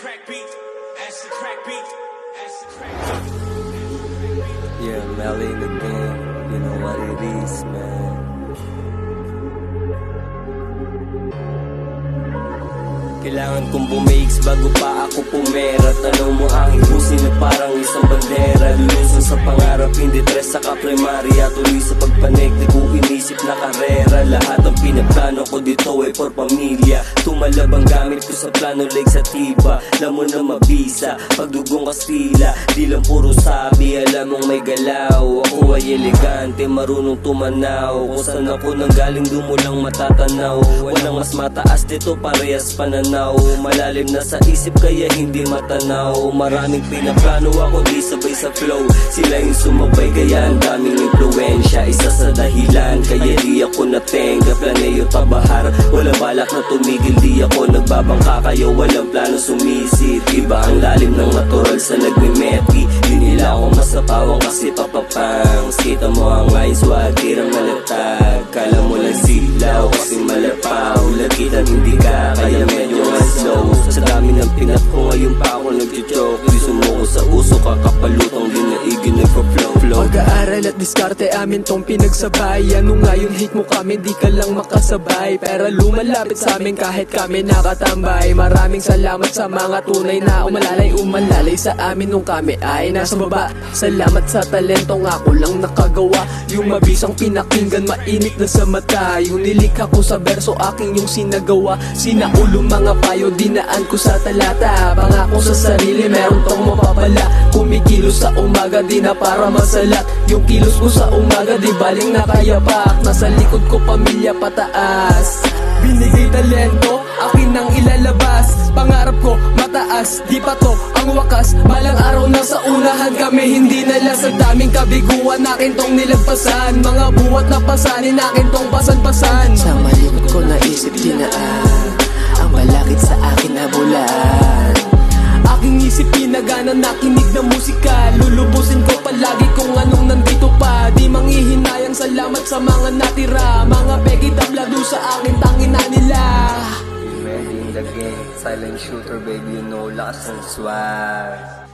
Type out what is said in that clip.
crack beat, that's the crack beat, that's the crack beat. Yeah, Melly in the game, you know what it is, man. Kailangan kong bumix bago pa ako pumera. Tanong mo ang ipusin na parang isang bandera. Lulusan sa pangarap, hindi tres sa kaprimarya. Tuloy sa pagpanik, di ko inisip na karera. Lahat ang pinaplano ko dito ay for pamilya. Tumalab ang gamit ko sa plano like sa tiba. Alam mo na mabisa, pagdugong Kastila. Di lang puro sabi, alam mong may galaw. Ako ay elegante, marunong tumanaw. Kung saan ako nanggaling, doon mo lang matatanaw. Walang mas mataas dito, parehas pananaw. Malalim na sa isip kaya hindi matanaw. Maraming pinaplano ako di sabay sa flow. Sila yung sumabay kaya ang daming impluensya. Isa sa dahilan kaya di ako natenga. Planeo tabahar, wala balak na tumigil. Di ako nagbabangka kayo, walang plano sumisit. Iba ang lalim ng natural sa nagmimeti. Di nila ako masapawang kasi papapang. Kita mo ang lines, wag tirang malatag. Kala mo lang silaw kasi malapaw. Lagitan hindi ka kaya medyo slow. Sa dami ng pinat ko ngayon pa ako nag-joke. Di sumuko sa uso, kakapalutang dinaigin nagpa-flow. Pag-aaral at diskarte amin tong pinagsabay. Ano ngayon hate mo kami, di ka lang makasabay. Pero lumalapit sa amin kahit kami nakatambay. Maraming salamat sa mga tunay na umalalay sa amin nung kami ay nasa baba. Salamat sa talentong ako lang nakagawa. Yung mabisang pinakinggan, mainit na sa mata. Yung nilikha ko sa berso, aking yung sinagawa. Sinaulo mga payo, dinaan ko sa talata. Pangako sa sarili, meron tong mapapala. Kumikilos sa umaga, di na para masalat. Yung kilos ko sa umaga, di baling nakayapak. Nasa likod ko pamilya pataas. Binigay talento, akin nang ilalabas. Pangarap ko mataas, di pa to ang wakas. Balang araw na sa unahan kami, hindi nalasag. Daming kabiguan, akin tong nilagpasan. Mga buwat na pasanin, akin tong pasan-pasan. Sa malikot ko naisip dinaan ang malakit sa akin na bulan. Aking isip pinagana, nakinig na musika. Lulubusin ko palagi kung anong nandito pa. Di manghihinayang, salamat sa mga natira. Mga pegi tablado sa akin, tangin na nila. Melly in the game, silent shooter baby, you know, lakas ng swag.